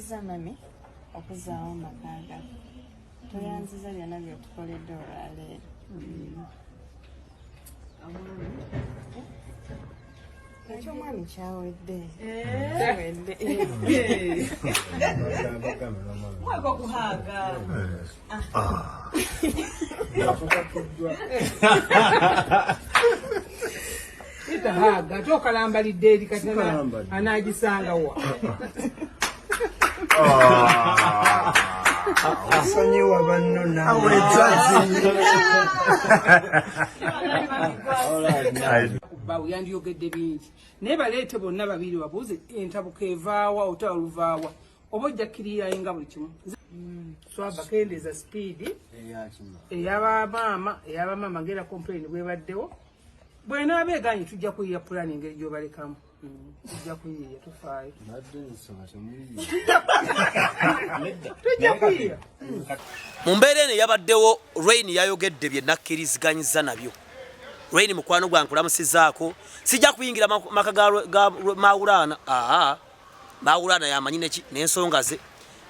toyanziza mami okuzaawo amakaaga toyanziza byonna byetukoledde olwaleero ekyo omwami kyawedde mwaka okuhaaga itahaga tokalambalidde eri kati anagisangawa Sonyiwa banno nawe bawe yandiyogedde bingi naye baleete bonna babiri babuuze entabuka evaawa otaluvaawa oba ojja kkirirayo nga buli kimu swaba kendeeza sipiidi eyabamaama ngera complain bwebaddewo bwenaaba eganye tujja kuyiya pulani engeri gyobalekamu tujja kuyiya tufaayo tujja kuyiya mu mbeera eno yabaddewo Rain yayogedde bye nakkiriziganyiza nabyo. Rain mukwano gwange nkulamusizaako sijja kuyingira maka ga Maulana. Maulana yamanyi n'ensonga ze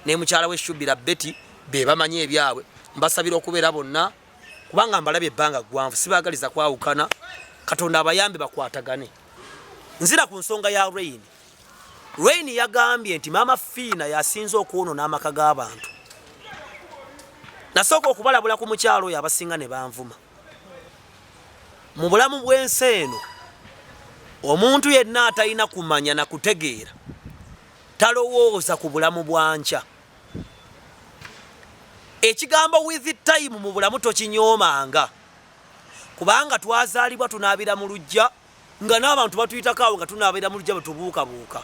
ne mukyala we Shubira Betty be bamanyi ebyabwe. Mbasabira okubeera bonna kubanga mbalabye ebbanga ggwanvu sibaagaliza kwawukana. Katonda abayambe bakwatagane. Nzira ku nsonga ya Rain. Rain yagambye nti Mama Fiina yasinze okwonoona amaka g'abantu. Nasooka okubalabula ku mukyalo oyo abasinga ne banvuma. Mu bulamu bw'ensi eno omuntu yenna atalina kumanya na kutegeera talowooza ku bulamu bwankya. Ekigambo with time mu bulamu tokinyoomanga kubanga twazaalibwa tunaabira mu lujja nga n'abantu batuyitako nga tunaabira mu lujja bwetubuukabuuka.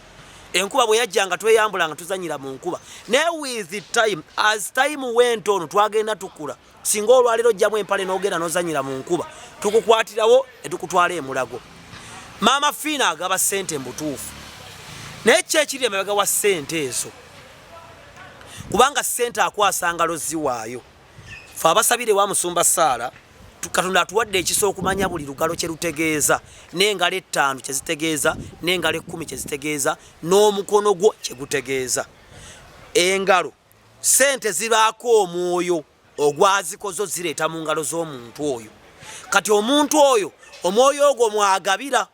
Enkuba bwe yajjanga tweyambula nga tuzanyira mu nkuba. Ne with time, as time went on twagenda tukula. Singa olwaliro jjamu empale n'ogenda n'ozanyira mu nkuba tukukwatirawo etukutwala emulago. Mama Fiina agaba ssente mbutuufu naye ki ekiri emabega wa ssente ezo kubanga ssente akwasa ngalo ziwaayo. Fe abasabire wa Musumba Saala Katonda atuwadde ekisa okumanya buli lugalo kye lutegeeza n'engalo 5 kye zitegeeza n'engalo 10 kye zitegeeza n'omukono gwo kye gutegeeza. Engalo ssente zibaako omwoyo ogwazikozo zireeta mu ngalo z'omuntu oyo. Kati omuntu oyo omwoyo ogwo mwagabira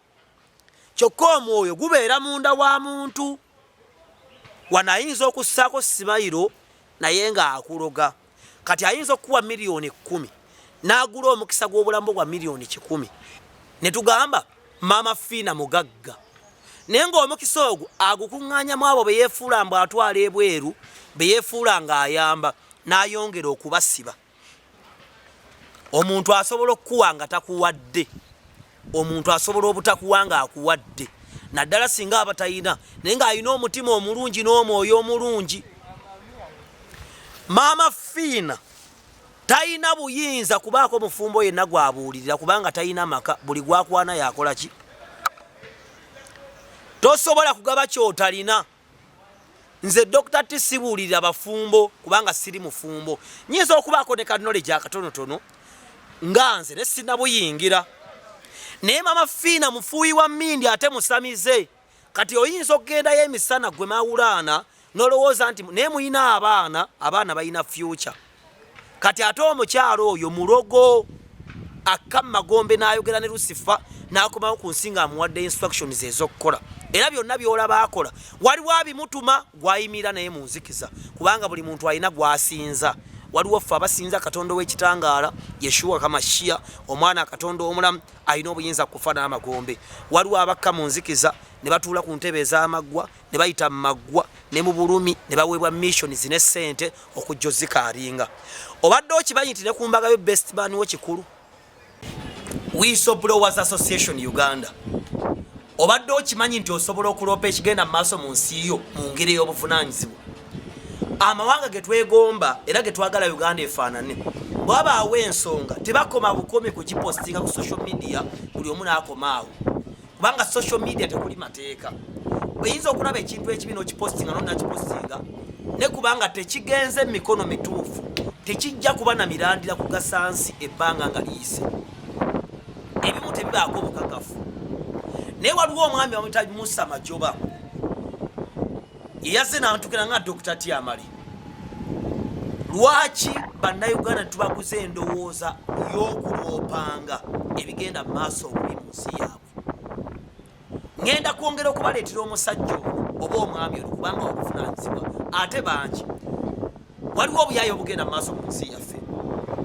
kyokka omwoyo gubeera munda wa muntu. Wano ayinza okussaako simayiro naye ng'akuloga. Kati ayinza okukuwa miliyoni 10 n'agula omukisa gw'obulamu bwa miliyoni 100. Ne tugamba Mama Fiina mugagga naye ng'omukisa ogwo agukuŋŋaanyamu abo be yeefuula mbu atwala ebweru be yeefuula ng'ayamba n'ayongera okubasiba. Omuntu asobola okukuwa nga takuwadde, omuntu asobola obutakuwa ng'akuwadde naddala singa aba talina naye ng'alina omutima omulungi n'omwoyo omulungi. Mama Fiina talina buyinza kubaako mufumbo yenna gwabuulirira kubanga talina maka. Buli gwakwana yakola ki? Tosobola kugaba kyotalina. Nze Dr. T sibuulirira bafumbo kubanga siri mufumbo. Nyinza okubaako ne knowledge akatonotono nga nze ne sinabuyingira. Naye Mama Fiina mufuuyi wa mmindi ate musamize. Kati oyinza okugendayo emisana gwe Maulana n'olowooza nti naye muyina abaana balina future. Kati ate omukyalo oyo mulogo akamma gombe n'ayogera ne Lucifer n'akomawo ku nsinga amuwadde instructions ez'okukola. Era byonna byolaba akola waliwo abimutuma gwayimira naye mu nzikiza kubanga buli muntu alina gwasinza. Waliwo ffe abasinza Katonda w'ekitangaala Yeshua Kamashiya omwana Katonda omulamu alina obuyinza kufa n'amagombe. Waliwo abakka mu nzikiza ne batuula ku ntebe ez'amaggwa ne bayita mu maggwa ne mu bulumi ne baweebwa missions ne ssente okujja ozikaalinga. Obadde okimanyi nti ne ku mbaga yo best man wo kikulu Whistleblowers Association Uganda. Obadde okimanyi nti osobola okuloopa ekigenda mu maaso mu nsi yo mu ngeri y'obuvunaanyizibwa. Amawanga ge twegomba era ge twagala Uganda efaanane bw'abaawo ensonga tebakoma bukomi ku kipostinga ku social media buli omu n'akomaawo kubanga social media tekuli mateeka. Oyinza okulaba ekintu ekibi n'okipostinga n'onakipostinga ne kubanga tekigenze mu mikono mituufu tekijja kuba na mirandira kugasa nsi ebbanga nga liyise. Ebimu tebibaako obukakafu. Naye waliwo omwami bamuyita Musa Majoba yaze nantukira nga Dr. Tiamali. Lwaki bannayuganda tubaguze endowooza y'okuloopanga ebigenda mu maaso obubi mu nsi yaabwe? Ngenda kwongera okubaleetera omusajja oba omwami ono kubanga wakuvunaanyizibwa ate bangi. Waliwo obuyaayo obugenda mu maaso mu nsi yaffe.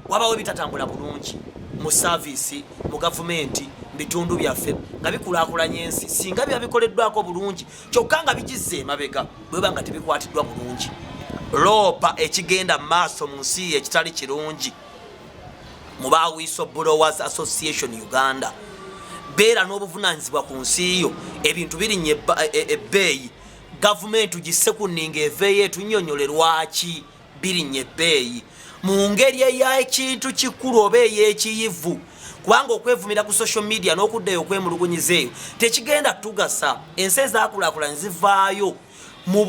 Wabawo ebitatambula bulungi mu saaviisi, mu gavumenti, mu bitundu byaffe nga bikulaakulanya ensi singa biba bikoleddwako bulungi kyokka nga bigizze emabega bwe biba nga tebikwatiddwa bulungi. Loopa ekigenda mu maaso mu nsi ekitali kirungi mu ba Whistleblowers Association Uganda. Beera n'obuvunaanyizibwa ku nsi yo, ebintu birinnye ebbeeyi, gavumenti gisse ku nninga eveeyo etunnyonnyole lwaki birinnye ebbeeyi mu ngeri ey'ekintu kikulu oba ey'ekiyivu, kubanga okwevumira ku social media n'okuddayo okwemulugunyiza eyo tekigenda tugasa. Ensi ezaakulaakulanye zivaayo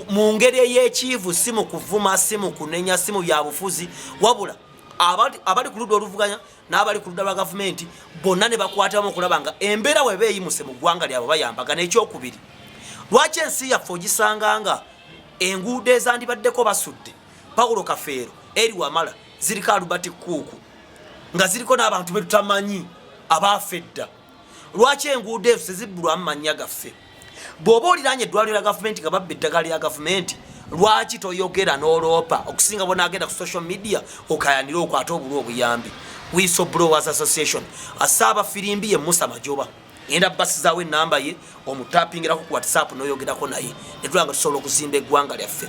mu ngeri ey'ekiyivu, si mu kuvuma, si mu kunenya, si mu byabufuzi, wabula abali ku ludda oluvuganya n'abali ku ludda lwa gavumenti bonna ne bakwatamu okulaba nga embeera weba eyimuse mu ggwanga lyabwe bayambagana. Ekyokubiri, lwaki ensi yaffe ogisanga nga enguudo ezandibaddeko basudde Paulo Kafeero eri Wamala ziriko Albert Kuuku nga ziriko n'abantu be tutamanyi abaafa edda? Lwaki enguudo ezo tezibbulwamu mannya gaffe? Bw'oba oliranye eddwaliro lya gavumenti nga babba eddagala lya gavumenti, lwaki toyogera n'oloopa okusinga bonaagenda ku social media okayanira okwate obulwa obuyambi? Whistleblowers Association asaba firimbi ye Musa Majoba enda basizaawo ennamba ye omutapingirako ku WhatsApp n'oyogerako naye netulanga tusobola okuzimba eggwanga lyaffe.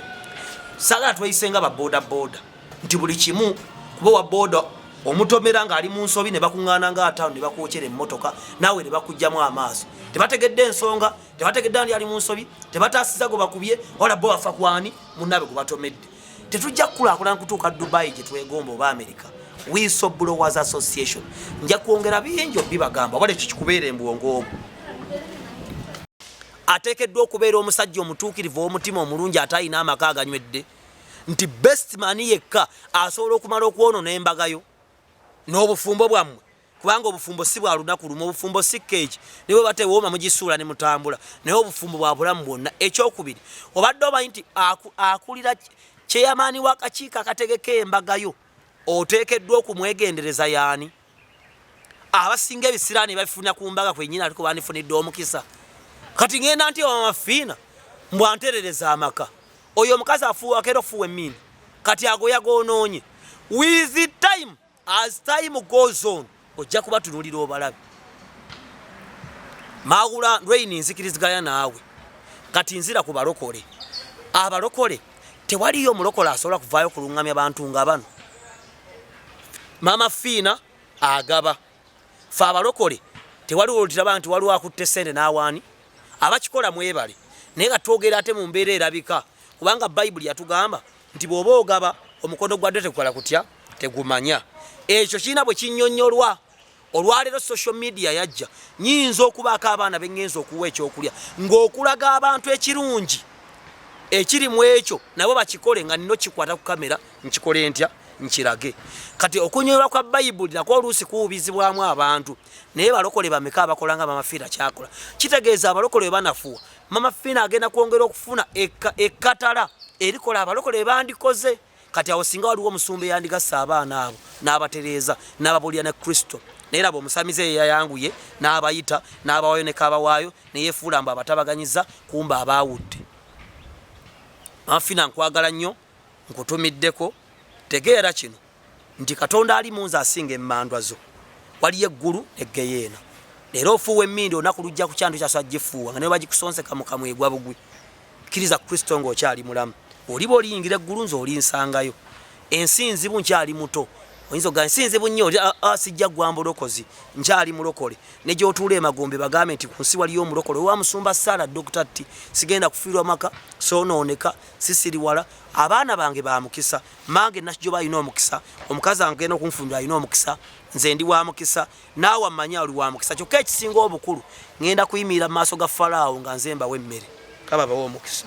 Saagala tweyisenga babodaboda nti buli kimu kuba wa boda omutomera ng'ali mu nsobi ne bakuŋŋaana nga ataano ne bakwokyera emmotoka naawe ne bakugjamu amaaso. Tebategedde ensonga, tebategedde ndi ali mu nsobi, tebataasiza gwe bakubye wala bo bafa kwani munnabe gwe batomedde. Tetujja kukulaakulana kutuuka Dubai gye twegomba oba America. Whistleblowers Association nja kwongera bingi bibagamba wale kikubeera embwongo obwo. Ateekeddwa okubeera omusajja omutuukirivu omutima omulungi ate alina amaka aganywedde nti best man yekka asobola okumala okwonoona embagayo n'obufumbo bwammwe, kubanga obufumbo si bwa lunaku lumu, obufumbo si keeki ne bwe batewooma mugisuula ne mutambula, naye obufumbo bwa bulamu bwonna. Ekyokubiri, obadde omanyi nti akulira kyeyamaani w'akakiiko akategeka embagayo oteekeddwa okumwegendereza yaani? Abasinga ebisiraani babifunira ku mbaga kwennyini aliko bandifunidde omukisa. Kati ngenda nti Wamafiina mbwanterereza amaka. Oyo omukazi afuuwa kero fuuwa emmini. Kati ago yagoonoonye. With the time, as time goes on, ojja kuba tunuulira obalabe. Maula Lwaini nzikiriziganya naawe. Kati nzira ku balokole. Abalokole tewaliyo omulokole asobola kuvaayo kulungamya bantu nga bano. Mama Fiina agaba. Fe abalokole tewaliwo olutira nti waliwo akutte ssente n'awaani. Abakikola mwebale naye nga twogera ate mu mbeera erabika, kubanga Bayibuli yatugamba nti bw'oba ogaba omukono gwadde tegukola kutya tegumanya. Ekyo kiina bwe kinnyonnyolwa. Olwaleero social media yajja, nyinza okubaako abaana be ngenza okuwa ekyokulya ng'okulaga abantu ekirungi ekiri mu ekyo nabo bakikole nga nino kikwata ku kamera nkikole ntya nkirage. Kati okunyolwa kwa Bayibuli nakwo oluusi kuwubizibwamu abantu, naye balokole bameka abakola nga Mama Fiina kyakola. Kitegeeza abalokole banafuwa Mama Fiina agenda kwongera okufuna ekkatala erikola abalokole bandikoze. Kati awo singa waliwo omusumba yandigasa abaana abo n'abatereeza n'ababulya ne Kristo, naye laba omusamize yeyayanguye n'abayita n'abawayo ne kabawaayo ne yeefuula mbu abatabaganyiza kumba abaawudde. Mama Fiina nkwagala nnyo, nkutumiddeko. Tegeera kino nti Katonda ali munze asinga emmandwa zo. Waliyo eggulu neggeyeena. Leero ofuuwa emmindi olunaku lujja ku kyantu kyaso agifuuwa nga ne bagikusonseka mu kamwegwa bugwi. Kkiriza Kristo ng'okyali mulamu. Oliba oliyingira eggulu nze olinsangayo. Ensinzibu nkyali muto. Oyinza oga ensinzibu nnyo sijja ggwa mulokozi nkyali mulokole. Ne gy'otuula emagombe bagambe nti ku nsi waliyo omulokole owa musumba Saala Dr. T. Sigenda kufiirwa maka soonooneka sisiri wala. Abaana bange ba mukisa, mange Nakijjoba alina omukisa, omukazi agenda okunfunira alina omukisa, nze ndi wa mukisa, naawe amanya oli wa mukisa. Kyokka ekisinga obukulu ngenda kuyimirira mu maaso ga Falaawo nga nze mbawa emmere. Kaba bawa omukisa.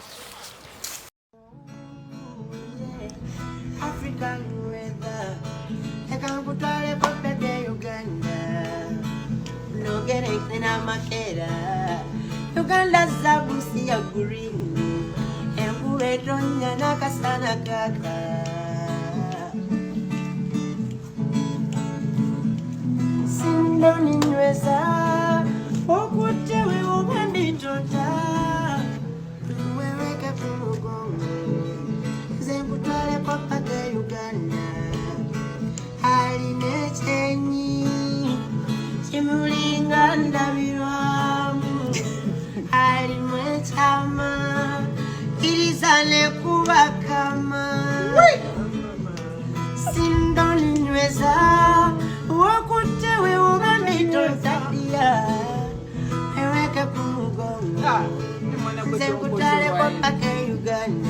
Uganda zabusi ya green. Wetonya nakasana kaka Sindoni nyweza Okutewe umanditota Weweke kumugongo Zengutwale kwa paka Uganda Haline chenyi Chimulinga ndabirwamu Halimwe chama Ilizane kuwa kama Sindoni nyweza Wakutewe umanditozadia Weweke kumugongo Zekutale kwa pake Uganda